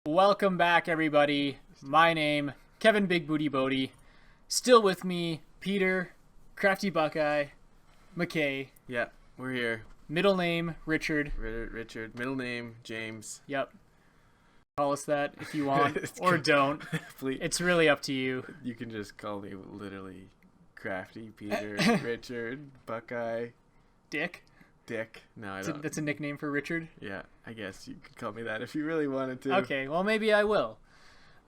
Welcome back, everybody. My name, Kevin Big Booty Bodie. Still with me, Peter, Crafty Buckeye, McKay. Yeah, we're here. Middle name, Richard. Richard. Middle name, James. Yep. Call us that if you want, or don't. Please. It's really up to you. You can just call me literally Crafty, Peter, Richard, Buckeye. Dick. No, I don't. That's a nickname for Richard? Yeah, I guess you could call me that if you really wanted to. Okay, well, maybe I will.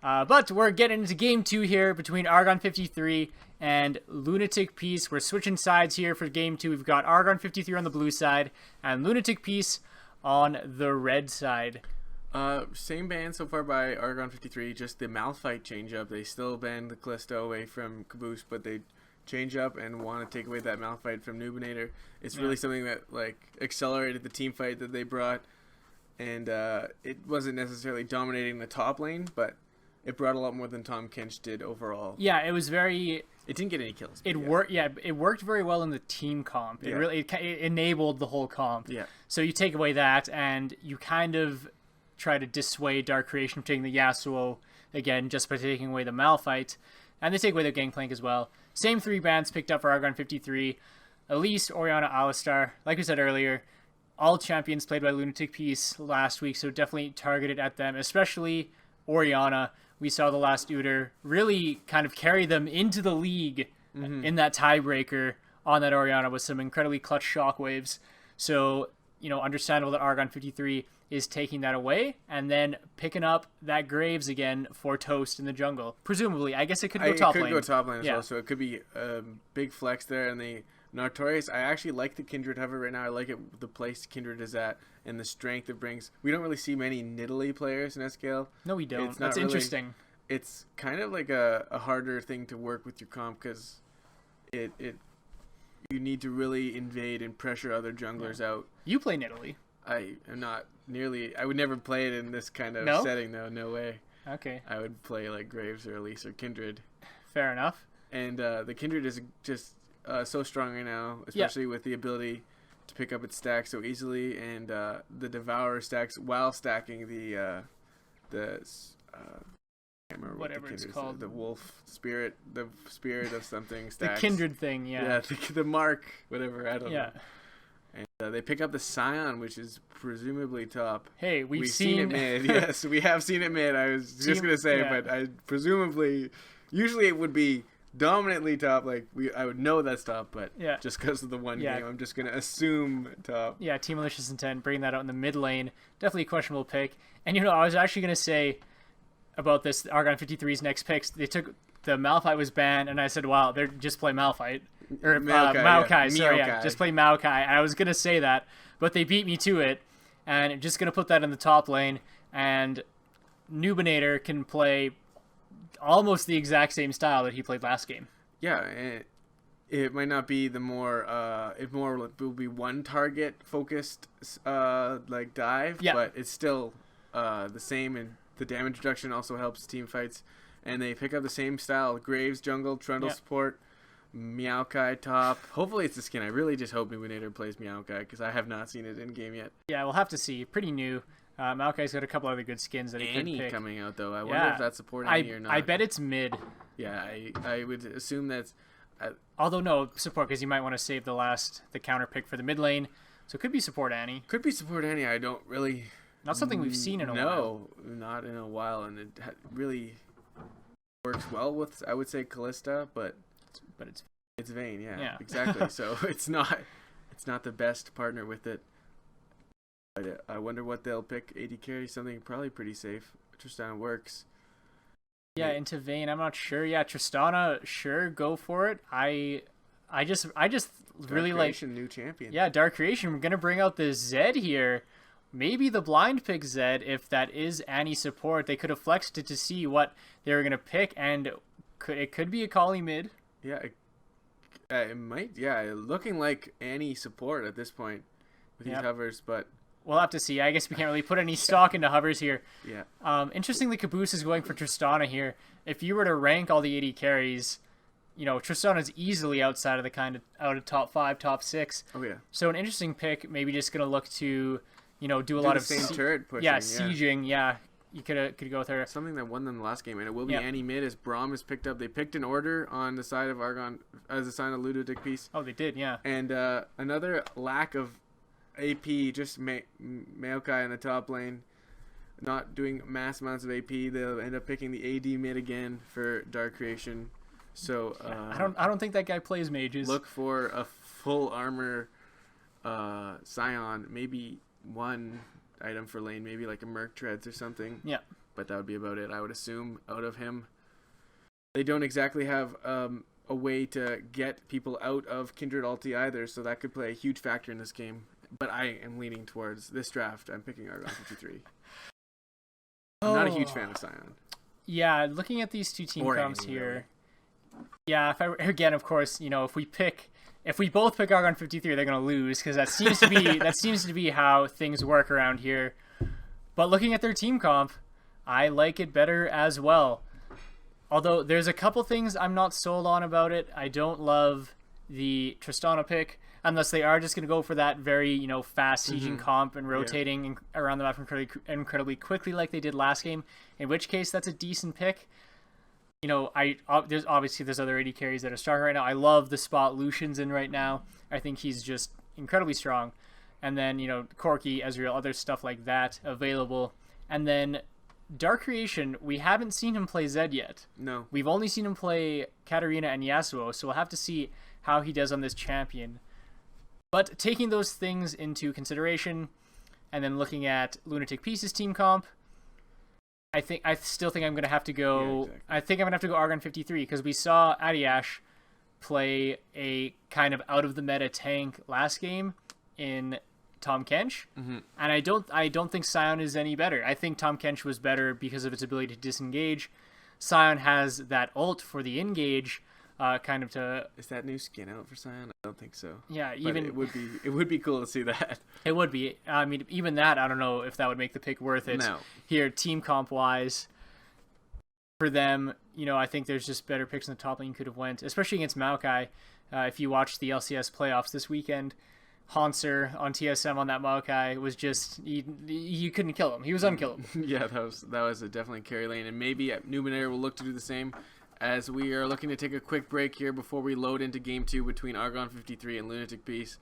But we're getting into Game 2 here between Argon 53 and Lunatic Peace. We're switching sides here for Game 2. We've got Argon 53 on the blue side and Lunatic Peace on the red side. Same ban so far by Argon 53, just the Malphite change up. They still banned the Callisto away from Caboose, but they change up and want to take away that Malphite from Nubinator. It's really something that accelerated the team fight that they brought, and it wasn't necessarily dominating the top lane, but it brought a lot more than Tom Kench did overall. Yeah, it was very... It didn't get any kills. It worked. Yeah, it worked very well in the team comp. It really it enabled the whole comp. Yeah. So you take away that, and you kind of try to dissuade Dark Creation from taking the Yasuo again, just by taking away the Malphite, and they take away the Gangplank as well. Same 3 bans picked up for Argon 53. Elise, Orianna, Alistar. Like we said earlier, all champions played by Lunatic Peace last week, so definitely targeted at them, especially Orianna. We saw the last Uter really kind of carry them into the league in that tiebreaker on that Orianna with some incredibly clutch shockwaves. So, understandable that Argon 53 is taking that away and then picking up that Graves again for Toast in the jungle. Presumably, I guess it could go top lane. It could go top lane as well, so it could be a big flex there. And the Notorious, I actually like the Kindred hover right now. I like it, the place Kindred is at and the strength it brings. We don't really see many Nidalee players in SKL. No, we don't. That's interesting. It's kind of like a harder thing to work with your comp because you need to really invade and pressure other junglers out. You play Nidalee. I am not nearly... I would never play it in this kind of setting, though. No way. Okay. I would play like Graves or Elise or Kindred. Fair enough. And the Kindred is just so strong right now, especially with the ability to pick up its stacks so easily, and the Devourer stacks while stacking the I can't remember whatever what it's called. The wolf spirit, the spirit of something stacks. The Kindred thing, yeah. Yeah, the mark, whatever, I don't know. And they pick up the Scion, which is presumably top. Hey, we've seen it mid. Yes, we have seen it mid. I was just going to say, but I presumably, usually it would be dominantly top. I would know that's top, but just because of the one game, I'm just going to assume top. Yeah, Team Malicious Intent, bringing that out in the mid lane. Definitely a questionable pick. And, I was actually going to say about this, Argon 53's next picks, they took the Malphite was banned, and I said, wow, they're just play Malphite. Or Maokai, sorry, just play Maokai. And I was going to say that, but they beat me to it, and I'm just going to put that in the top lane, and Nubinator can play almost the exact same style that he played last game. Yeah, it might not be the more, it will be one target focused, dive, but it's still the same, and the damage reduction also helps team fights, and they pick up the same style: Graves jungle, Trundle support, Maokai top. Hopefully it's the skin. I really just hope Nubinator plays Maokai because I have not seen it in game yet. Yeah, we'll have to see. Pretty new. Maokai's got a couple other good skins that he could pick. Coming out though. I wonder if that's support Annie or not. I bet it's mid. Yeah, I would assume that's. Although no support, because you might want to save the counter pick for the mid lane. So it could be support Annie. Could be support Annie. I don't really. Not something we've seen in a while. No, not in a while, and it really works well with, I would say, Callista, but it's Vayne, yeah. Exactly. So it's not the best partner with it. But I wonder what they'll pick. AD carry, something probably pretty safe. Tristana works. Yeah, into Vayne, I'm not sure. Yeah, Tristana, sure, go for it. I just really like new champion. Yeah, Dark Creation. We're gonna bring out the Zed here. Maybe the blind pick Zed, if that is Annie support. They could have flexed it to see what they were going to pick, and it could be a Kali mid. Yeah, it might. Yeah, looking like Annie support at this point with these hovers, but... We'll have to see. I guess we can't really put any stock into hovers here. Yeah. Interestingly, Caboose is going for Tristana here. If you were to rank all the AD carries, Tristana's easily outside of out of top 5, top 6. Oh yeah. So an interesting pick. Maybe just gonna look to, do a lot of same turret pushing. Yeah, sieging. Yeah, you could go with her. Something that won them the last game, and it will be Annie mid as Braum is picked up. They picked an order on the side of Argon as a sign of Lunatic piece. Oh, they did, yeah. And another lack of AP, just Maokai in the top lane, not doing mass amounts of AP. They'll end up picking the AD mid again for Dark Creation. So I don't think that guy plays mages. Look for a full armor Scion, maybe one item for lane, maybe like a Merc Treads or something. Yeah. But that would be about it, I would assume, out of him. They don't exactly have a way to get people out of Kindred ulti either, so that could play a huge factor in this game. But I am leaning towards this draft. I'm picking Argon 53. I'm not a huge fan of Scion. Yeah, looking at these two team comps here. Really. Yeah, again, of course, if we both pick Argon 53, they're gonna lose because that seems to be how things work around here. But looking at their team comp, I like it better as well. Although there's a couple things I'm not sold on about it. I don't love the Tristana pick unless they are just gonna go for that very fast sieging comp and rotating around the map incredibly quickly like they did last game. In which case, that's a decent pick. There's other AD carries that are strong right now. I love the spot Lucian's in right now. I think he's just incredibly strong. And then, Corki, Ezreal, other stuff like that available. And then Dark Creation, we haven't seen him play Zed yet. No. We've only seen him play Katarina and Yasuo, so we'll have to see how he does on this champion. But taking those things into consideration, and then looking at Lunatic Pieces team comp, I still think I'm gonna have to go. Yeah, exactly. I think I'm gonna have to go Argon 53 because we saw Adiash play a kind of out of the meta tank last game in Tom Kench, and I don't think Scion is any better. I think Tom Kench was better because of its ability to disengage. Scion has that ult for the engage, kind of to. Is that new skin out for Scion? I don't think so. Yeah, but it would be cool to see that. It would be. I mean, even that, I don't know if that would make the pick worth it. No. Here, team comp wise, for them, I think there's just better picks in the top lane you could have went, especially against Maokai. If you watched the LCS playoffs this weekend, Hanser on TSM on that Maokai was just you couldn't kill him. He was unkillable. Yeah, that was definitely a carry lane, and maybe Numinator will look to do the same. As we are looking to take a quick break here before we load into Game 2 between Argon 53 and Lunatic Piece.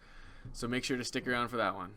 So make sure to stick around for that one.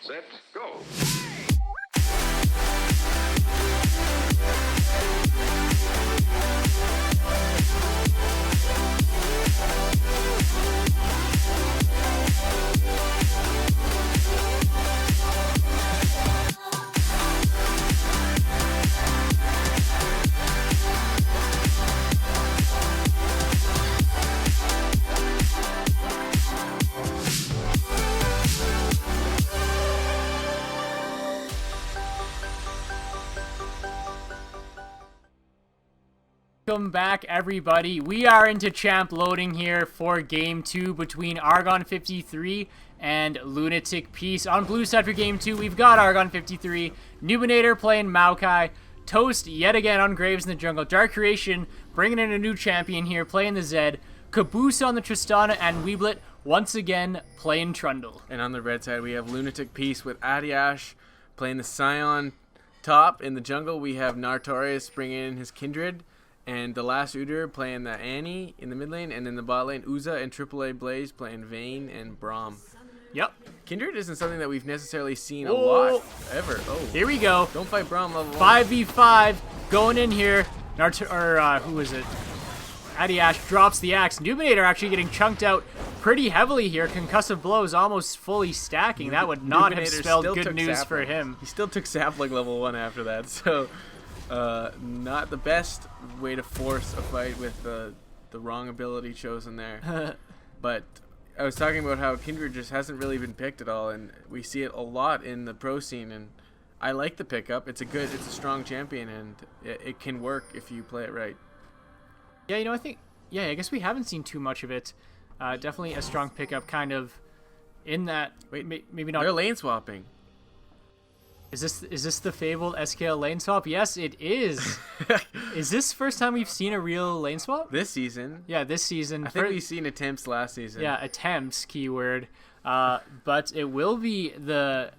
Set, go. Welcome back, everybody. We are into champ loading here for Game 2 between Argon 53 and Lunatic Piece. On blue side for Game 2, we've got Argon 53, Numinator playing Maokai, Toast yet again on Graves in the jungle, Dark Creation bringing in a new champion here, playing the Zed, Caboose on the Tristana, and Weeblet once again playing Trundle. And on the red side, we have Lunatic Peace with Adiash playing the Scion top. In the jungle, we have Nartorius bringing in his Kindred. And the last Udyr playing the Annie in the mid lane. And in the bot lane, Uza and AAA Blaze playing Vayne and Braum. Yep. Kindred isn't something that we've necessarily seen a lot ever. Oh, here we go. Don't fight Braum level 1. 5v5 going in here. Who is it? Adiash drops the axe. Numinator actually getting chunked out pretty heavily here. Concussive blows almost fully stacking. That would not have spelled good news for him. He still took Sapling level 1 after that, so not the best way to force a fight with the wrong ability chosen there. But I was talking about how Kindred just hasn't really been picked at all, and we see it a lot in the pro scene, and I like the pickup. It's a strong champion, and it can work if you play it right. Yeah, I guess we haven't seen too much of it. Definitely a strong pickup, kind of in that. Wait, maybe not. They're lane swapping. Is this the fabled SKL lane swap? Yes, it is. Is this the first time we've seen a real lane swap? This season. Yeah, this season. I think we've seen attempts last season. Yeah, attempts, keyword. But it will be the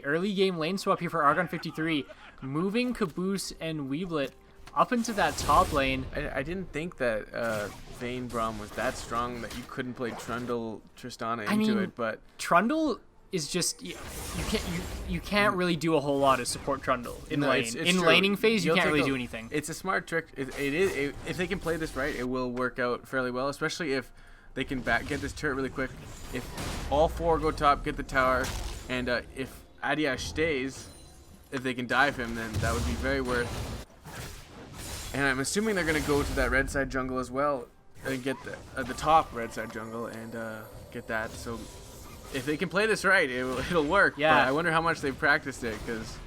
early game lane swap here for Argon 53, moving Caboose and Weeblet up into that top lane. I didn't think that Vayne Braum was that strong that you couldn't play Trundle Tristana into it, but Trundle is just you can't really do a whole lot to support Trundle in lane. It's in true. laning phase, you can't really do anything. It's a smart trick. It is if they can play this right, it will work out fairly well, especially if they can get this turret really quick. If all 4 go top, get the tower, and if Adiash stays, if they can dive him, then that would be very worth. And I'm assuming they're going to go to that red side jungle as well and get the top red side jungle and get that. So if they can play this right, it'll work. Yeah. But I wonder how much they've practiced it, because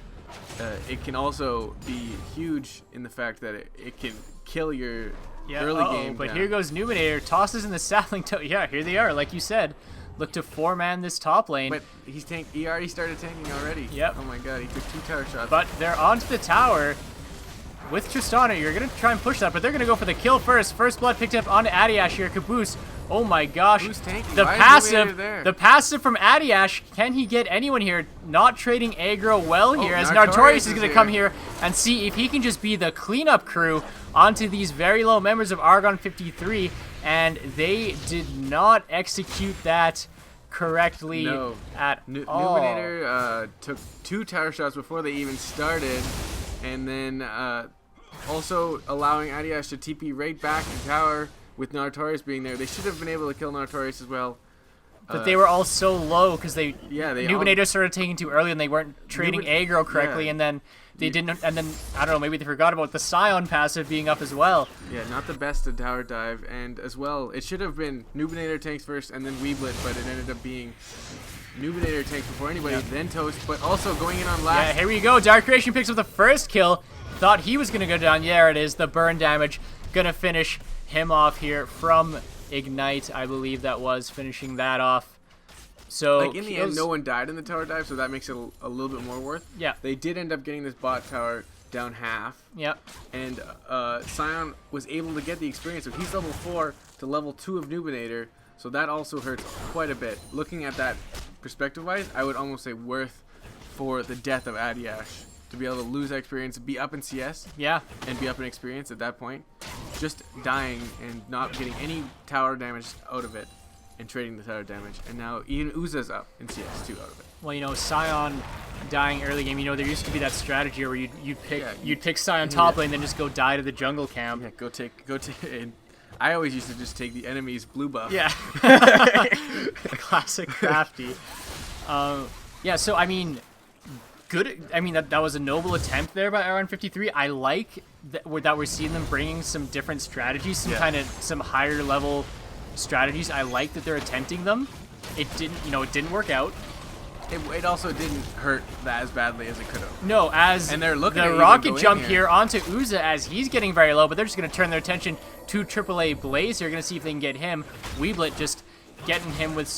it can also be huge in the fact that it can kill your early game. But here goes Numinator, tosses in the sapling toe. Yeah, here they are, like you said. Look to 4-man this top lane. But he already started tanking already. Yep. Oh my god, he took 2 tower shots. But they're onto the tower. With Tristana, you're going to try and push that, but they're going to go for the kill first. First blood picked up onto Adiash here. Caboose. Oh my gosh. Who's tanking? The Why passive, is there? the passive from Adiash. Can he get anyone here? Not trading aggro well here, as Nartorius Nartorius is going to here. come here and see if he can just be the cleanup crew onto these very low members of Argon 53, and they did not execute that correctly at all. Numinator took 2 tower shots before they even started, and then also allowing Adiash to TP right back in tower with Nartorius being there. They should have been able to kill Nartorius as well. But they were all so low because Numinator started taking too early and they weren't trading aggro correctly, and then they didn't. And then I don't know, maybe they forgot about the Scion passive being up as well. Yeah, not the best to tower dive, and as well, it should have been Numinator tanks first and then Weeblet, but it ended up being Numinator tanks before anybody, then Toast, but also going in on last. Yeah, here we go. Dark Creation picks up the first kill. Thought he was gonna go down. Yeah, it is. The burn damage gonna finish him off here from Ignite, I believe that was, finishing that off. So like in the end, no one died in the tower dive, so that makes it a little bit more worth. Yeah. They did end up getting this bot tower down half. Yep. And Scion was able to get the experience, so he's level 4 to level 2 of Numinator, so that also hurts quite a bit. Looking at that perspective-wise, I would almost say worth for the death of Adiash. To be able to lose experience, be up in CS, and be up in experience at that point, just dying and not getting any tower damage out of it, and trading the tower damage, and now even Uza's up in CS too out of it. Well, Scion dying early game, there used to be that strategy where you'd pick Scion top lane, then just go die to the jungle camp. Yeah, go take. And I always used to just take the enemy's blue buff. Yeah, classic crafty. Yeah, so I mean. Good. I mean, that was a noble attempt there by Argon 53. I like that we're seeing them bringing some different strategies, some higher level strategies. I like that they're attempting them. It didn't work out. It also didn't hurt that as badly as it could have. No, and they're looking the rocket jump here onto Uza as he's getting very low, but they're just going to turn their attention to AAA Blaze. They're going to see if they can get him. Weeblet just getting him with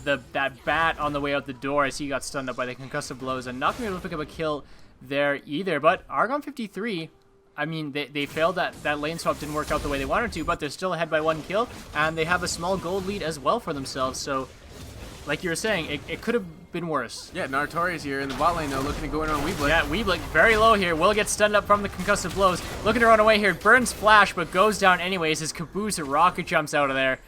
that bat on the way out the door as he got stunned up by the concussive blows, and not going to be able to pick up a kill there either. But Argon 53, I mean, they failed that lane swap didn't work out the way they wanted to, but they're still ahead by 1 kill, and they have a small gold lead as well for themselves. So, like you were saying, it could have been worse. Yeah, Nartorius here in the bot lane, though, looking to go in on Weeblit. Yeah, Weeblit very low here. Will get stunned up from the concussive blows. Looking to run away here. Burns flash, but goes down anyways. His Caboose rocket jumps out of there.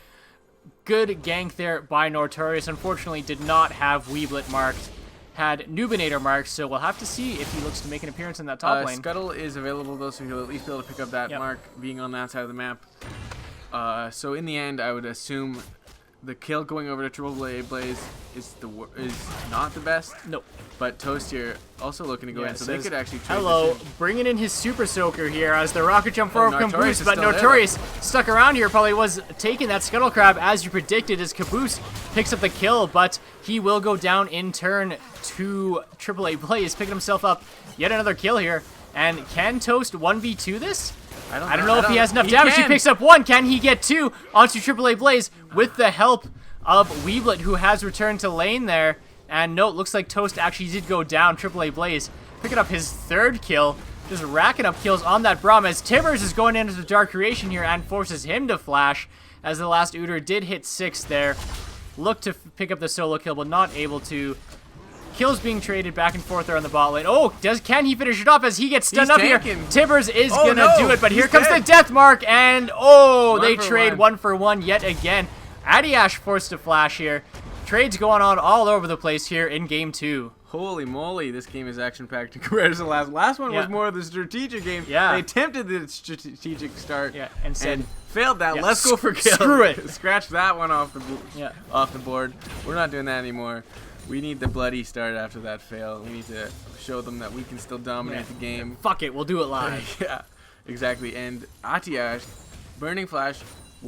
Good gank there by Nartorius. Unfortunately, did not have Weeblit marked. Had Nubinator marked, so we'll have to see if he looks to make an appearance in that top lane. Scuttle is available, though, so he'll at least be able to pick up that mark being on that side of the map. So in the end, I would assume the kill going over to Triple Blaze is not the best. Nope. But Toast here also looking to go in, so they could actually trade hello, bringing in his Super Soaker here as the rocket jump forward Caboose, but Nartorius stuck around here, probably was taking that Scuttle Crab as you predicted as Caboose picks up the kill, but he will go down in turn to AAA Blaze, picking himself up yet another kill here. And can Toast 1v2 this? I don't know if he has enough damage. He picks up 1. Can he get 2 onto AAA Blaze with the help of Weeblit, who has returned to lane there? And no, it looks like Toast actually did go down. AAA Blaze picking up his 3rd kill. Just racking up kills on that Braum as Tibbers is going into the Dark Creation here and forces him to flash as the last Uter did hit 6 there. Looked to pick up the solo kill, but not able to. Kills being traded back and forth there on the bot lane. Oh, can he finish it off as he gets stunned up here? Tibbers is gonna do it, but here comes the death mark, and they trade 1 for 1 yet again. Adiash forced to flash here. Trades going on all over the place here in game 2. Holy moly, this game is action-packed compared to the last. Last one was more of the strategic game. Yeah. They attempted the strategic start and said, failed that. Let's go for kill. Screw it. Scratch that one off the board. We're not doing that anymore. We need the bloody start after that fail. We need to show them that we can still dominate the game. Fuck it, we'll do it live. Yeah, exactly. And Atiash, Burning Flash,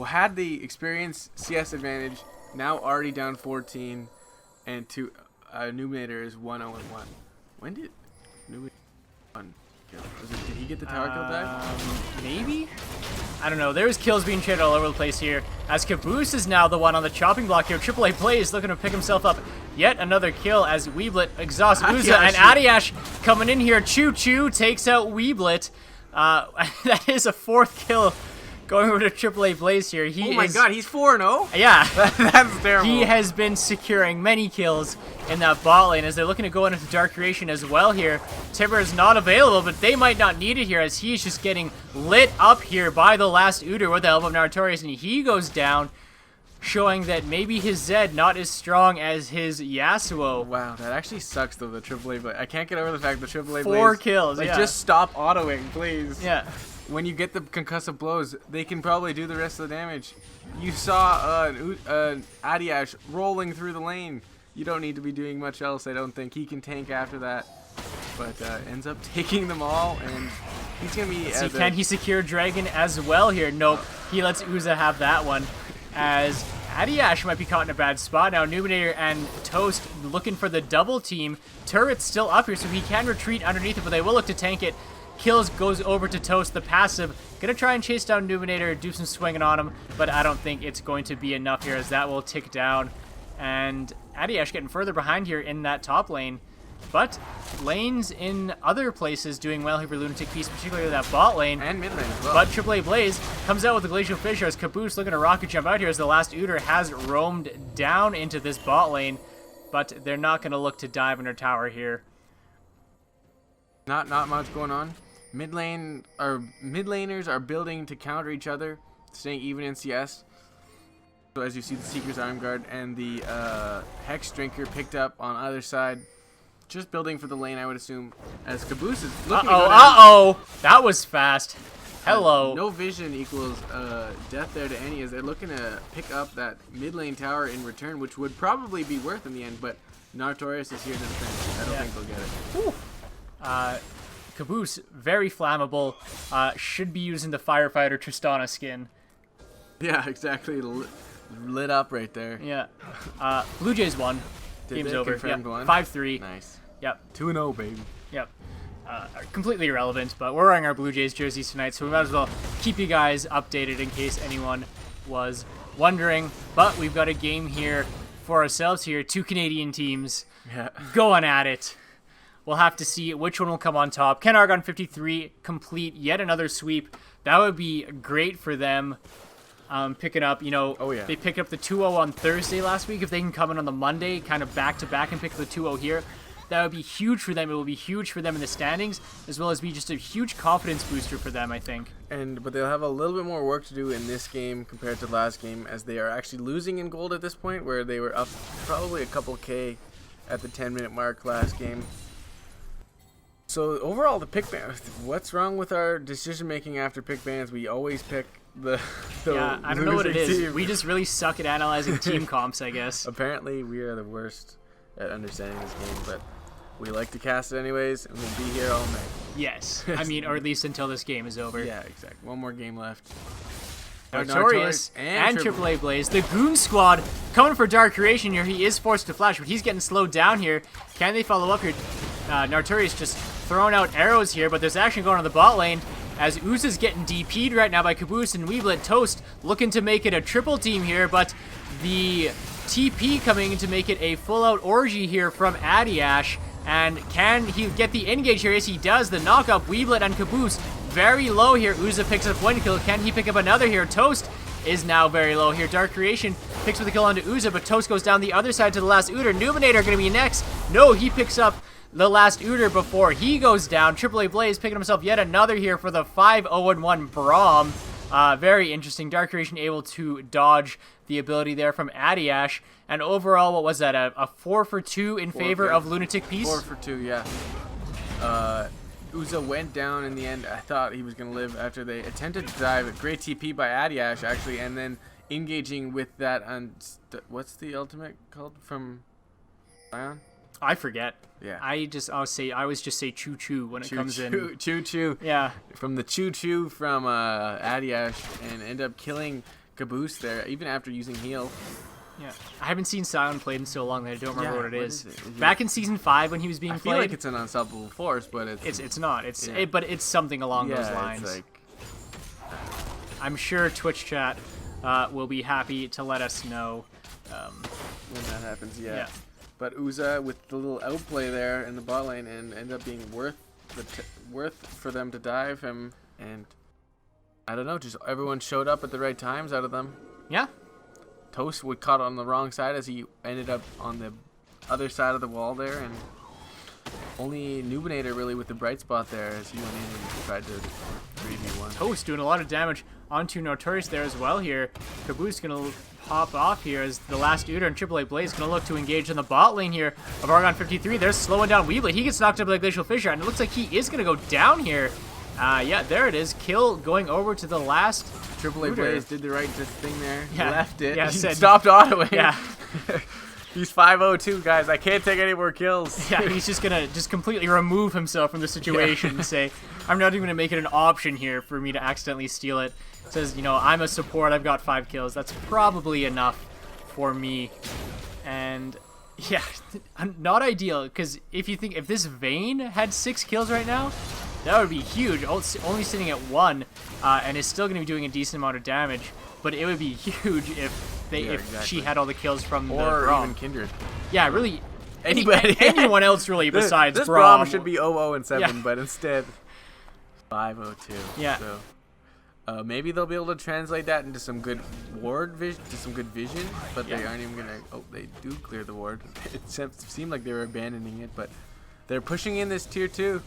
had the experience CS advantage, now already down 14, and Nubinator is 1-0-1. When did Nubinator kill? Did he get the tower kill back? Maybe? I don't know. There's kills being traded all over the place here. As Caboose is now the one on the chopping block here. AAA Blaze looking to pick himself up yet another kill as Weeblit exhausts Uza. And Adiash coming in here. Choo Choo takes out Weeblit. That is a 4th kill going over to AAA Blaze here. Oh my god, he's 4-0? Yeah. That's terrible. He has been securing many kills in that bot lane as they're looking to go into Dark Creation as well here. Timber is not available, but they might not need it here as he's just getting lit up here by the last Uter with the help of Nartorius, and he goes down, showing that maybe his Zed not as strong as his Yasuo. Wow, that actually sucks though, the AAA Blaze. I can't get over the fact that AAA Blaze... 4 kills, just stop autoing, please. Yeah. When you get the concussive blows, they can probably do the rest of the damage. You saw Adiash rolling through the lane. You don't need to be doing much else, I don't think. He can tank after that, but ends up taking them all, and he's going to be... Can he secure Dragon as well here? Nope. He lets Uza have that one, as Adiash might be caught in a bad spot now. Nubinator and Toast looking for the double team. Turret's still up here, so he can retreat underneath it, but they will look to tank it. Kills goes over to Toast, the passive. Gonna try and chase down Nubinator, do some swinging on him, but I don't think it's going to be enough here as that will tick down. And Adiash getting further behind here in that top lane. But lanes in other places doing well here for Lunatic Peace, particularly that bot lane. And mid lane as well. But AAA Blaze comes out with the Glacial Fissure as Caboose looking to rocket jump out here as the last Uter has roamed down into this bot lane. But they're not going to look to dive under tower here. Not much going on. Mid laners are building to counter each other, staying even in CS. So as you see, the Seeker's Arm Guard and the Hex Drinker picked up on either side. Just building for the lane, I would assume. As Caboose is looking to go down. That was fast. Hello. No vision equals death there to any, as they're looking to pick up that mid lane tower in return, which would probably be worth in the end, but Nartorius is here to defend. I don't think they'll get it. Caboose, very flammable. Should be using the Firefighter Tristana skin. Yeah, exactly. Lit up right there. Yeah. Blue Jays won. Game's over. Confirmed one? 5-3. Nice. Yep. 2-0, baby. Yep. Completely irrelevant, but we're wearing our Blue Jays jerseys tonight, so we might as well keep you guys updated in case anyone was wondering. But we've got a game here for ourselves here. 2 Canadian teams going at it. we'll have to see which one will come on top. Can Argon 53 complete yet another sweep? That would be great for them. Picking up, they picked up the 2-0 on Thursday last week. If they can come in on the Monday, kind of back-to-back and pick the 2-0 here, that would be huge for them. It will be huge for them in the standings, as well as be just a huge confidence booster for them, I think. But they'll have a little bit more work to do in this game compared to last game, as they are actually losing in gold at this point, where they were up probably a couple K at the 10-minute mark last game. So overall, the pick ban, what's wrong with our decision-making after pick bans? We always pick the I don't know what it is. Team. We just really suck at analyzing team comps, I guess. Apparently, we are the worst at understanding this game, but we like to cast it anyways, and we'll be here all night. Yes. I mean, or at least until this game is over. Yeah, exactly. One more game left. Notorious and AAA Blaze. The Goon Squad coming for Dark Creation here. He is forced to flash, but he's getting slowed down here. Can they follow up here? Notorious just throwing out arrows here, but there's action going on the bot lane as Uza's getting DP'd right now by Caboose and Weeblet. Toast looking to make it a triple team here, but the TP coming in to make it a full-out orgy here from Adiash. And can he get the engage here? Yes, he does. The knock-up, Weeblet and Caboose very low here. Uza picks up one kill. Can he pick up another here? Toast is now very low here. Dark Creation picks up the kill onto Uza, but Toast goes down the other side to the last Uter. Numinator going to be next. No, he picks up the last Uter before he goes down. AAA Blaze picking himself yet another here for the 5-0-1 Braum. Very interesting. Dark Creation able to dodge the ability there from Adiash. And overall, what was that? A 4 for 2 in favor of Lunatic Peace? 4 for 2, yeah. Uza went down in the end. I thought he was going to live after they attempted to dive. A great TP by Adiash, actually, and then engaging with that on... what's the ultimate called from Ion? I forget. Yeah. I always just say choo choo when it comes in. Choo choo. Yeah. From the choo choo from Adiash, and end up killing Caboose there, even after using heal. Yeah. I haven't seen Sion played in so long that I don't remember what it is. Is it? Back in season 5 when he was being I played. feel like it's an unstoppable force, but it's not. But it's something along those lines. It's like, I'm sure Twitch chat will be happy to let us know when that happens. Yeah. But Uza with the little outplay there in the bot lane and end up being worth for them to dive him, and I don't know, just everyone showed up at the right times out of them. Yeah. Toast would caught on the wrong side as he ended up on the other side of the wall there, and only Numinator really with the bright spot there as he went in and tried to 3v1. Toast doing a lot of damage onto Notorious there as well here. Caboose gonna pop off here as the last Uter and AAA Blaze gonna look to engage in the bot lane here of Argon 53. They're slowing down Weeblet. He gets knocked up by Glacial Fissure, and it looks like he is gonna go down here. Yeah, there it is. Kill going over to the last AAA Blaze did the right thing there. Yeah. Left it. Yeah, he stopped autoing. Yeah. He's 5-0-2, guys. I can't take any more kills. Yeah, he's just gonna completely remove himself from the situation and say, I'm not even gonna make it an option here for me to accidentally steal it. Says, I'm a support, I've got 5 kills. That's probably enough for me. And yeah, not ideal, because if this Vayne had 6 kills right now, that would be huge. Only sitting at 1, and is still gonna be doing a decent amount of damage. But it would be huge if she had all the kills from the Braum. Or even Kindred. Yeah, really. Anybody. Anyone else really besides this Braum. Braum should be 0-0-7, but instead 5-0-2. Yeah. So maybe they'll be able to translate that into some good ward vision, but they aren't even gonna. Oh, they do clear the ward. It seemed like they were abandoning it, but they're pushing in this tier 2,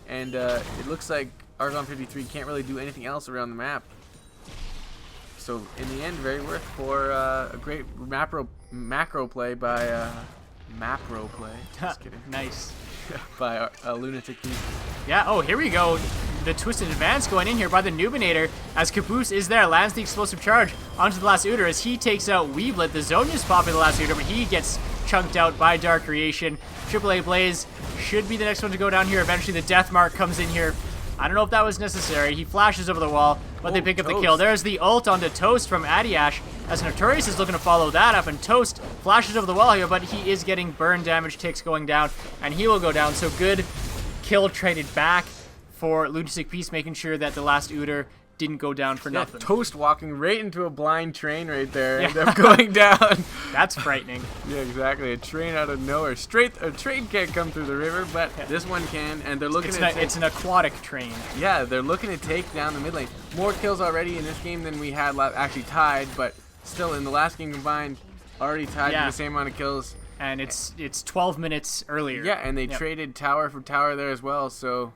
and it looks like Argon 53 can't really do anything else around the map. So in the end, very worth for a great macro play by Just kidding. Nice. By Lunatic Peace. Yeah. Oh, here we go. The twisted advance going in here by the Numinator as Caboose is there, lands the explosive charge onto the last Uter as he takes out Weeblet. The Zonya's popping the last Uter, but he gets chunked out by Dark Creation. AAA Blaze should be the next one to go down here. Eventually, the Death Mark comes in here. I don't know if that was necessary. He flashes over the wall, but they pick up the kill. There's the ult onto Toast from Adiash as Notorious is looking to follow that up, and Toast flashes over the wall here, but he is getting burn damage ticks going down, and he will go down. So good kill traded back for Lunatic Peace, making sure that the last Uter didn't go down for nothing. Toast walking right into a blind train right there. Yeah. Ended up going down. That's frightening. Yeah, exactly. A train out of nowhere. A train can't come through the river, but this one can, and they're looking it's an aquatic train. Yeah, they're looking to take down the mid lane. More kills already in this game than we had actually tied, but still in the last game combined, already tied with the same amount of kills. And it's 12 minutes earlier. Yeah, and they traded tower for tower there as well, so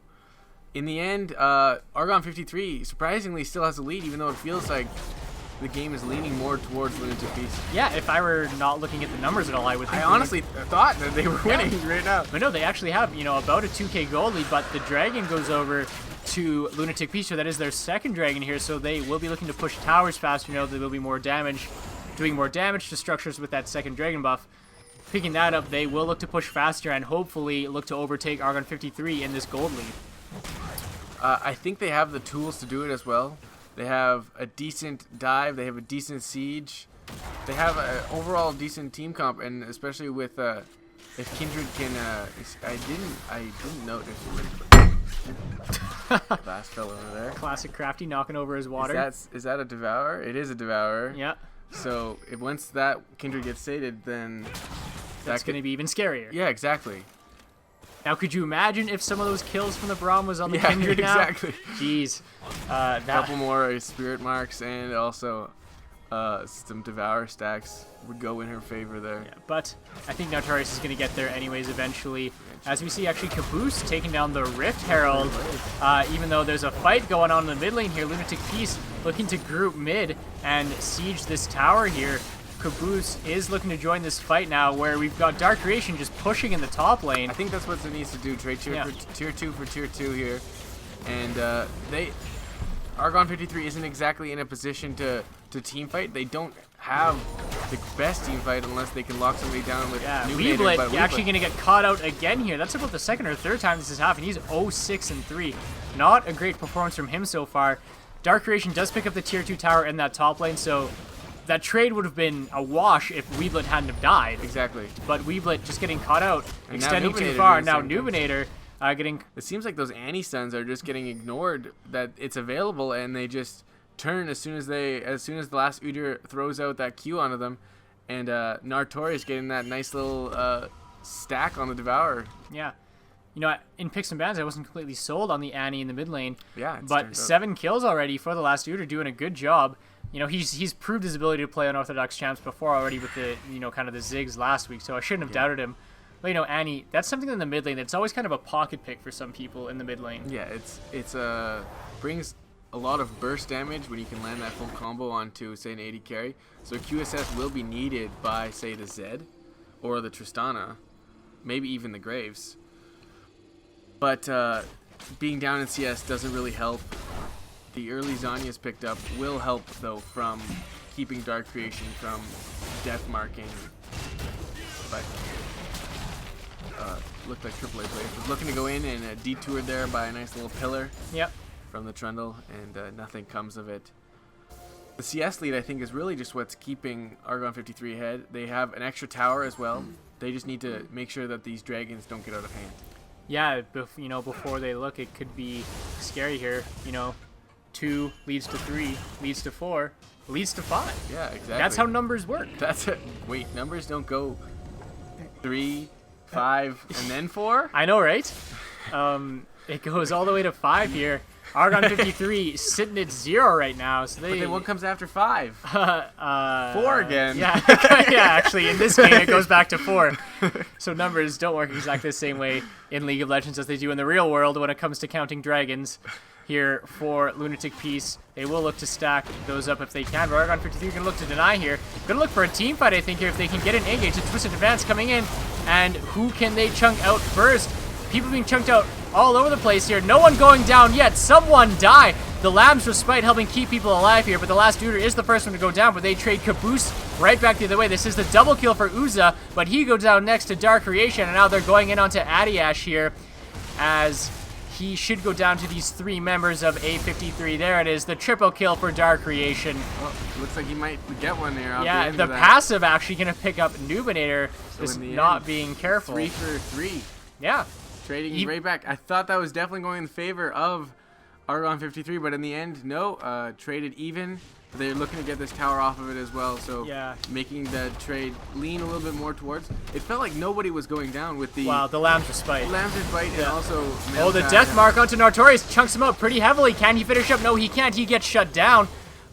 in the end, Argon 53 surprisingly still has a lead, even though it feels like the game is leaning more towards Lunatic Peace. Yeah, if I were not looking at the numbers at all, I would think. I honestly thought that they were winning right now. But no, they actually have, about a 2k gold lead, but the Dragon goes over to Lunatic Peace, so that is their second Dragon here, so they will be looking to push towers faster. There will be more damage, doing more damage to structures with that second Dragon buff. Picking that up, they will look to push faster and hopefully look to overtake Argon 53 in this gold lead. I think they have the tools to do it as well. They have a decent dive. They have a decent siege. They have an overall decent team comp, and especially with if Kindred can. I didn't notice. Glass fell over there. Classic Crafty knocking over his water. Is that a Devourer? It is a Devourer. Yeah. So once that Kindred gets sated, then that's going to be even scarier. Yeah, exactly. Now, could you imagine if some of those kills from the Braum was on the Kindred now? Exactly. Jeez. A couple more Spirit Marks and also some Devour stacks would go in her favor there. Yeah, but I think Notorious is going to get there anyways eventually. As we see, actually, Caboose taking down the Rift Herald. Even though there's a fight going on in the mid lane here, Lunatic Peace looking to group mid and siege this tower here. Caboose is looking to join this fight now, where we've got Dark Creation just pushing in the top lane. I think that's what it needs to do. Trade tier 2 for tier 2 here. And Argon 53 isn't exactly in a position to team fight. They don't have the best team fight unless they can lock somebody down with Weeblit actually going to get caught out again here. That's about the second or third time this has happened. He's 0-6-3. Not a great performance from him so far. Dark Creation does pick up the tier 2 tower in that top lane, so that trade would have been a wash if Weeblit hadn't have died. Exactly. But Weeblit just getting caught out, and extending too far. Now Nubinator getting... It seems like those Annie stuns are just getting ignored, that it's available, and they just turn as soon as the last Udyr throws out that Q onto them, and Notorious getting that nice little stack on the Devourer. Yeah. In picks and bans, I wasn't completely sold on the Annie in the mid lane. Yeah. But 7 kills already for the last Udyr, doing a good job. He's proved his ability to play Unorthodox champs before already with the, kind of the Ziggs last week, so I shouldn't have doubted him. But, Annie, that's something in the mid lane that's always kind of a pocket pick for some people in the mid lane. Yeah, it's brings a lot of burst damage when you can land that full combo onto, say, an 80 carry. So QSS will be needed by, say, the Zed or the Tristana, maybe even the Graves. But being down in CS doesn't really help. The early Zanya's picked up will help, though, from keeping Dark Creation from death marking. But looked like AAA players was looking to go in and detoured there by a nice little pillar. Yep. From the Trundle, and nothing comes of it. The CS lead, I think, is really just what's keeping Argon 53 ahead. They have an extra tower as well. They just need to make sure that these dragons don't get out of hand. Yeah, before they look, it could be scary here. 2 leads to 3, leads to 4, leads to 5. Yeah, exactly. That's how numbers work. That's it. Wait, numbers don't go 3, 5, and then 4? I know, right? It goes all the way to 5 here. Argon 53 sitting at 0 right now. So but then what comes after 5? 4 again. Yeah, yeah. Actually, in this game, it goes back to 4. So numbers don't work exactly the same way in League of Legends as they do in the real world when it comes to counting dragons. Here for Lunatic Peace, they will look to stack those up if they can. But Argon 53 going to look to deny here. Going to look for a team fight, I think, here if they can get an engage. A Twisted Advance coming in, and who can they chunk out first? People being chunked out all over the place here. No one going down yet. Someone die. The Lamb's Respite helping keep people alive here, but the last Udyr is the first one to go down, but they trade Caboose right back the other way. This is the double kill for Uza, but he goes down next to Dark Creation, and now they're going in onto Adiash here, as he should go down to these 3 members of A53. There it is, the triple kill for Dark Creation. Well, looks like he might get one there. Yeah, the passive actually going to pick up Nubinator, so just not being careful. 3 for 3. Yeah. Trading right back. I thought that was definitely going in favor of Argon 53, but in the end, no, traded even. They're looking to get this tower off of it as well, so making the trade lean a little bit more towards. It felt like nobody was going down with the... Wow, the Lamb's Respite. Lamb's Respite and also... Oh, the Death Mark onto Nartorius chunks him up pretty heavily. Can he finish up? No, he can't. He gets shut down.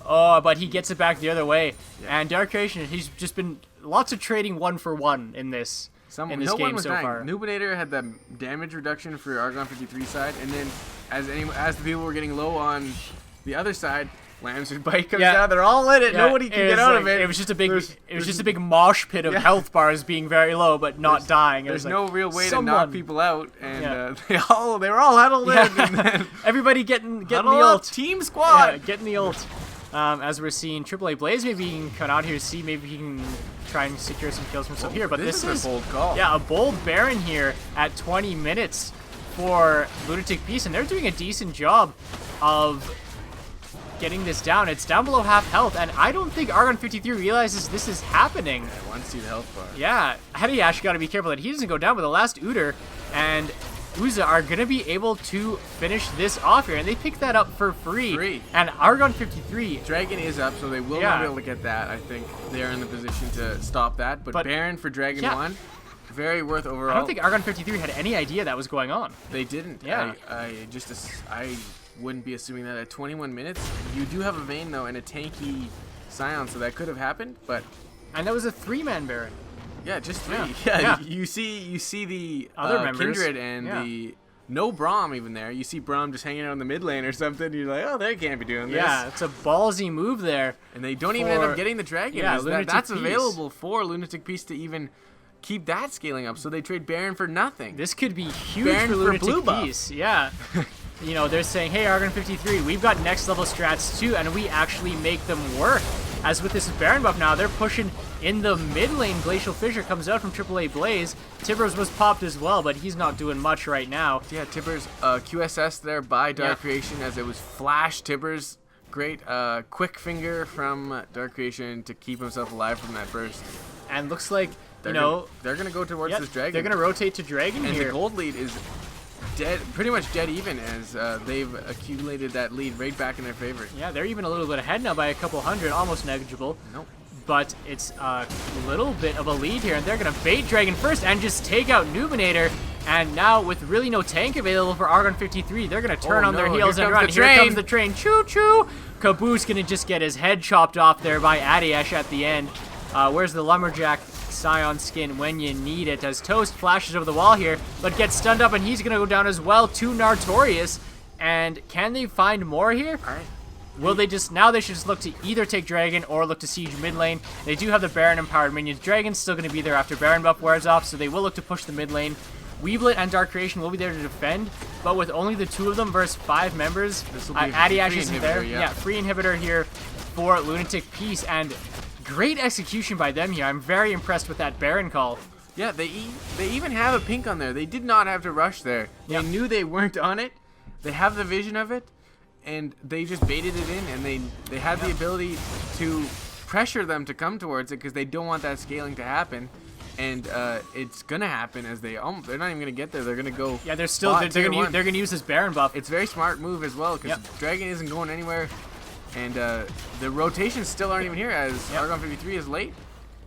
Oh, but he gets it back the other way. Yeah. And Dark Creation, he's just been lots of trading 1-for-1 in this game so far. Nubinator had the damage reduction for Argon 53 side, and then as the people were getting low on the other side, Lamb's Bite comes down. They're all in it. Nobody can get out of it. It was just a big mosh pit of health bars being very low, but not dying. There's no real way to knock people out, and they were all huddled in. And then everybody getting the ult. Team squad. Getting the ult. As we're seeing AAA Blaze maybe he can cut out here, see maybe he can try and secure some kills from himself here. But this is a bold call. Yeah, a bold Baron here at 20 minutes for Lunatic Peace, and they're doing a decent job of getting this down. It's down below half health, and I don't think Argon 53 realizes this is happening. I want to see the health bar. Yeah, Hediash got to be careful that he doesn't go down, but the last Uter and Uza are going to be able to finish this off here, and they pick that up for free. And Argon 53... Dragon is up, so they will not be able to get that. I think they're in the position to stop that, but Baron for Dragon 1, very worth overall. I don't think Argon 53 had any idea that was going on. They didn't. Yeah. I wouldn't be assuming that at 21 minutes. You do have a Vayne, though, and a tanky Scion, so that could have happened, but... And that was a 3-man Baron. Yeah, just 3. Yeah. You see the other members. Kindred and the... No Braum even there. You see Braum just hanging out in the mid lane or something. You're like, oh, they can't be doing this. Yeah, it's a ballsy move there. And they don't even end up getting the Dragon. Yeah, that's available for Lunatic Peace to even keep that scaling up. So they trade Baron for nothing. This could be huge for Lunatic Peace. Yeah. You know, they're saying, hey, Argon 53, we've got next level strats too, and we actually make them work. As with this Baron buff now, they're pushing in the mid lane. Glacial Fissure comes out from AAA Blaze. Tibbers was popped as well, but he's not doing much right now. Yeah, Tibbers, QSS there by Dark Creation as it was Flash Tibbers. Great quick finger from Dark Creation to keep himself alive from that burst. And looks like, they're going to go towards this Dragon. They're going to rotate to Dragon and here. And the gold lead is dead, pretty much dead even, as they've accumulated that lead right back in their favor. Yeah, they're even a little bit ahead now by a couple hundred, almost negligible. Nope. But it's a little bit of a lead here, and they're going to bait Dragon first and just take out Nubinator. And now, with really no tank available for Argon 53, they're going to turn on their heels and run. Here comes the train. Choo-choo! Caboose going to just get his head chopped off there by Adiash at the end. Where's the Lumberjack Scion skin when you need it? As Toast flashes over the wall here, but gets stunned up, and he's going to go down as well to Nartorius. And can they find more here? All right. Will they just... Now they should just look to either take Dragon or look to siege mid lane. They do have the Baron empowered minions. Dragon's still going to be there after Baron buff wears off, so they will look to push the mid lane. Weeblet and Dark Creation will be there to defend, but with only the 2 of them versus 5 members, Adiash isn't there. Yeah, free inhibitor here for Lunatic Peace, and great execution by them here. I'm very impressed with that Baron call. Yeah, they even have a pink on there. They did not have to rush there. They knew they weren't on it. They have the vision of it, and they just baited it in, and they had the ability to pressure them to come towards it because they don't want that scaling to happen. And it's gonna happen as they're not even gonna get there. They're gonna go. Yeah, they're gonna use this Baron buff. It's a very smart move as well because Dragon isn't going anywhere, and the rotations still aren't even here as Argon 53 is late.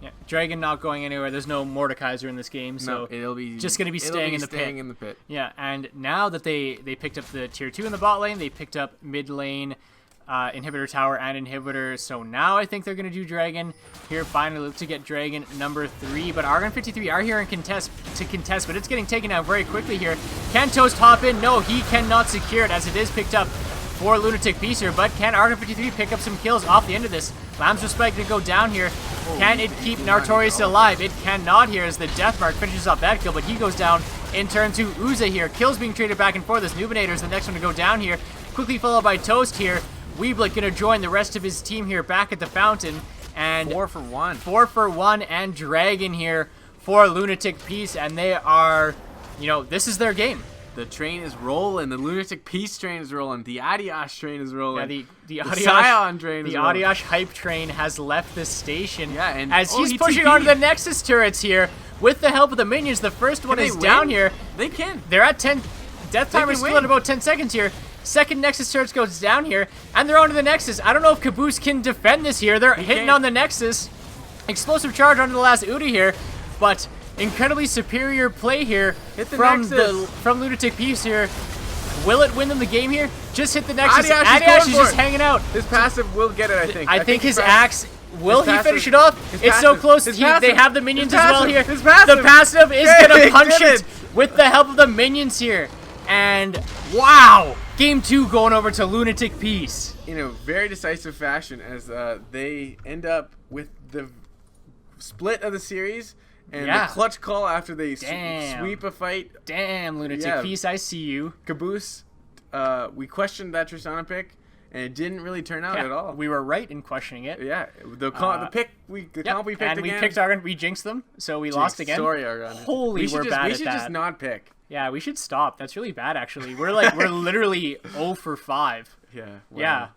Yeah, Dragon not going anywhere. There's no Mordekaiser in this game, so it'll be just gonna be staying in the pit. Yeah, and now that they picked up the tier 2 in the bot lane, they picked up mid lane. Inhibitor tower and inhibitor, so now I think they're going to do Dragon here finally, look to get Dragon number 3, but Argon 53 are here in contest, but it's getting taken out very quickly here. Can Toast hop in? No, he cannot secure it as it is picked up for Lunatic Peace here, but can Argon 53 pick up some kills off the end of this? Lamb's Respect to go down here. Can it keep Nartorius alive? It cannot here as the Deathmark finishes off that kill, but he goes down in turn to Uza here. Kills being traded back and forth. This Nubinator is the next one to go down here. Quickly followed by Toast here. Weeblet gonna join the rest of his team here back at the fountain, and 4 for 1. 4 for 1 and Dragon here for Lunatic Peace, and they are, this is their game. The train is rolling. The Lunatic Peace train is rolling. The Adiash train is rolling. Yeah, the Scion train is rolling. The Adiash hype train has left the station. Yeah, and as he's pushing onto the Nexus turrets here with the help of the minions. The first one is down here. They can. They're at 10. Death timer is still at about 10 seconds here. Second Nexus Charge goes down here, and they're onto the Nexus. I don't know if Caboose can defend this here. They're hitting on the Nexus. Explosive Charge onto the last Udi here, but incredibly superior play here from Lunatic Peace here. Will it win them the game here? Just hit the Nexus. Adiash is just hanging out. His passive will get it, I think. I think his axe... Will he finish it off? It's so close. They have the minions as well here. The passive is going to punch it with the help of the minions here. And wow! Game 2 going over to Lunatic Peace. In a very decisive fashion, as they end up with the split of the series and the clutch call after they sweep a fight. Damn, Lunatic Peace, I see you. Caboose, we questioned that Tristana pick, and it didn't really turn out at all. We were right in questioning it. Yeah, the comp we picked and again. We picked Argon. We jinxed them, so we lost again. Sorry, Argon. Holy, we're bad at that. We should just not pick. Yeah, we should stop. That's really bad, actually. We're literally 0 for 5. Yeah. Wow. Yeah.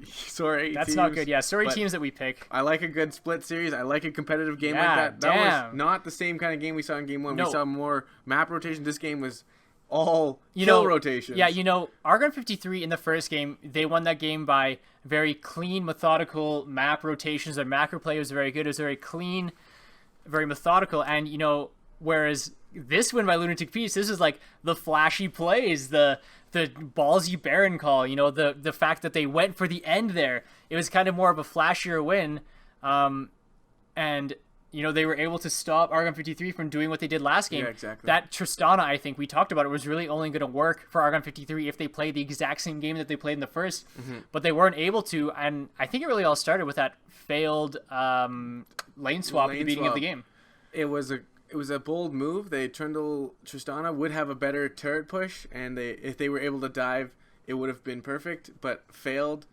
Sorry, that's teams, not good. Yeah, sorry teams that we pick. I like a good split series. I like a competitive game like that. That was not the same kind of game we saw in game 1. No. We saw more map rotation. This game was all kill rotations. Yeah, Argon 53 in the first game, they won that game by very clean, methodical map rotations. Their macro play was very good. It was very clean, very methodical. And, whereas this win by Lunatic Peace, this is like the flashy plays, the ballsy Baron call, the fact that they went for the end there. It was kind of more of a flashier win. And they were able to stop Argon 53 from doing what they did last game. Yeah, exactly. That Tristana, I think we talked about it, was really only going to work for Argon 53 if they played the exact same game that they played in the first, but they weren't able to. And I think it really all started with that failed lane swap at the beginning of the game. It was a bold move. Tristana would have a better turret push, and if they were able to dive, it would have been perfect, but failed.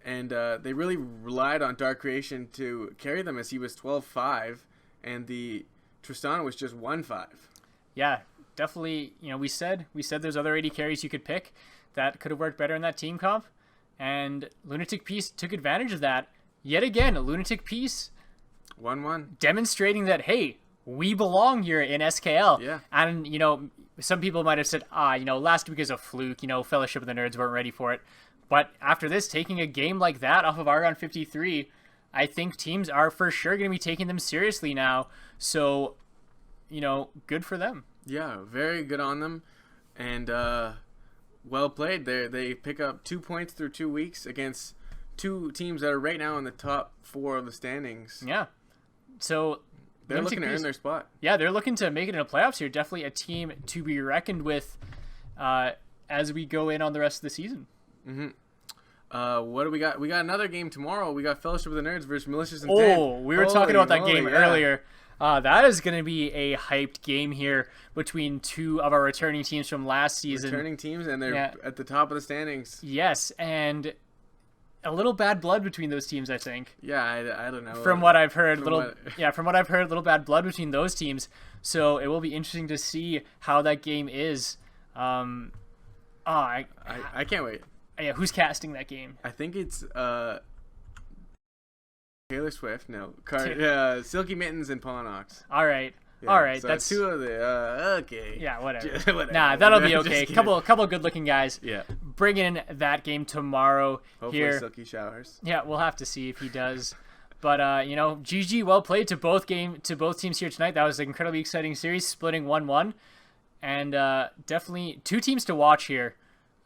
And they really relied on Dark Creation to carry them, as he was 12-5, and the Tristana was just 1-5. Yeah, definitely. We said there's other 80 carries you could pick that could have worked better in that team comp, and Lunatic Peace took advantage of that. Yet again, Lunatic Peace 1-1, demonstrating that, hey, we belong here in SKL. Yeah. And, some people might have said, last week is a fluke, Fellowship of the Nerds weren't ready for it. But after this, taking a game like that off of Argon 53, I think teams are for sure going to be taking them seriously now. So, good for them. Yeah, very good on them. And well played. They pick up 2 points through 2 weeks against 2 teams that are right now in the top 4 of the standings. Yeah. So they're looking to earn their spot. Yeah, they're looking to make it in the playoffs here. Definitely a team to be reckoned with as we go in on the rest of the season. What do we got? We got another game tomorrow. We got Fellowship of the Nerds versus Malicious Intent. Oh, we were talking about that game earlier. That is going to be a hyped game here between 2 of our returning teams from last season. Returning teams, and they're at the top of the standings. Yes, and a little bad blood between those teams, I think. Yeah, I don't know. From what I've heard, little bad blood between those teams. So it will be interesting to see how that game is. I can't wait. Yeah, who's casting that game? I think it's Taylor Swift. No, Silky Mittens and Pawnox. All right. Yeah, all right, so that's 2 of the okay. Yeah, whatever. Nah, that'll be okay. Couple good-looking guys. Yeah. Bring in that game tomorrow. Hopefully here. Silky showers. Yeah, we'll have to see if he does. But GG, well played to both teams here tonight. That was an incredibly exciting series, splitting 1-1, and definitely 2 teams to watch here.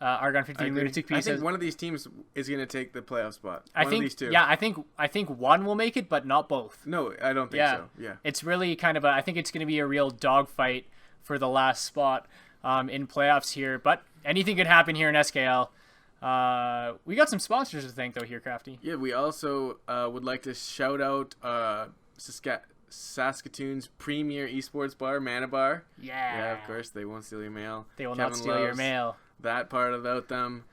Argon 50 and Lunatic Peace. I think one of these teams is going to take the playoff spot. One of these 2. Yeah, I think one will make it, but not both. No, I don't think so. Yeah. It's really kind of I think it's going to be a real dogfight for the last spot in playoffs here. But anything could happen here in SKL. We got some sponsors to thank, though, here, Crafty. Yeah, we also would like to shout out Saskatoon's premier esports bar, Mana Bar. Yeah, of course, they won't steal your mail. They will not steal your mail. That part about them.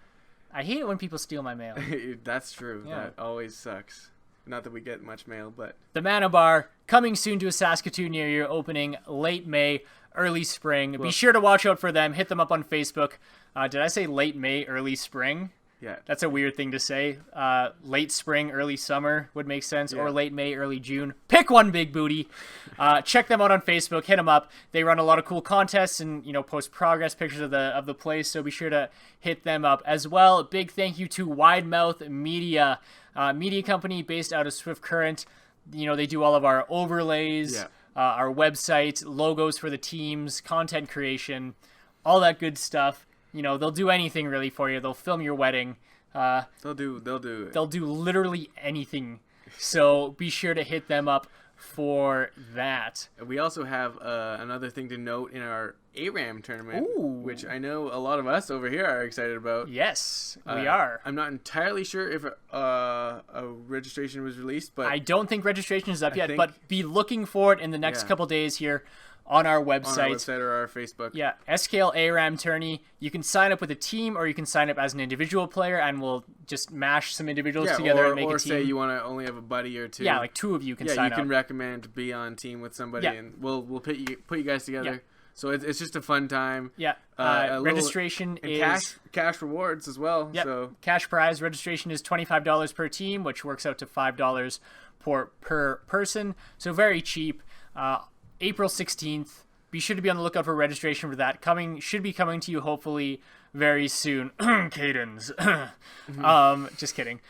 I hate it when people steal my mail. That's true. Yeah. That always sucks. Not that we get much mail, but... The Mana Bar, coming soon to a Saskatoon near you, opening late May, early spring. Be sure to watch out for them. Hit them up on Facebook. Did I say late May, early spring? Yeah. That's a weird thing to say. Late spring, early summer would make sense, or late May, early June. Pick one, Big Booty. Check them out on Facebook. Hit them up. They run a lot of cool contests and post progress pictures of the place. So be sure to hit them up as well. Big thank you to Widemouth Media, media company based out of Swift Current. They do all of our overlays, our website, logos for the teams, content creation, all that good stuff. They'll do anything really for you. They'll film your wedding. They'll do it. They'll do literally anything. So be sure to hit them up for that. We also have another thing to note in our ARAM tournament, which I know a lot of us over here are excited about. Yes, we are. I'm not entirely sure if a registration was released, but I don't think registration is up yet, but be looking for it in the next couple days here. On our website. Or our Facebook. Yeah, SKL ARAM tourney. You can sign up with a team or you can sign up as an individual player, and we'll just mash some individuals together and make a team. Or say you want to only have a buddy or two. Yeah, like 2 of you can sign up. Yeah, you can recommend to be on team with somebody, and we'll put you guys together. Yeah. So it's just a fun time. Yeah. Registration is cash rewards as well. Yep. So cash prize registration is $25 per team, which works out to $5 per person. So very cheap. April 16th. Be sure to be on the lookout for registration for that. Should be coming to you hopefully very soon. Cadence. Just kidding.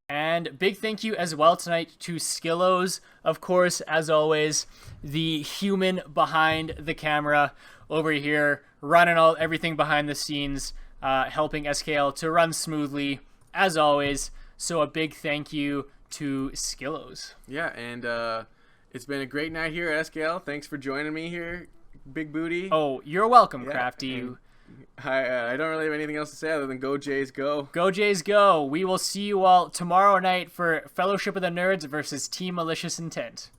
And big thank you as well tonight to Skillos, of course, as always, the human behind the camera over here, running everything behind the scenes, helping SKL to run smoothly, as always. So a big thank you to Skillos. Yeah, and it's been a great night here at SKL. Thanks for joining me here, Big Booty. Oh, you're welcome, Crafty. I don't really have anything else to say other than go Jays go. Go Jays go. We will see you all tomorrow night for Fellowship of the Nerds versus Team Malicious Intent.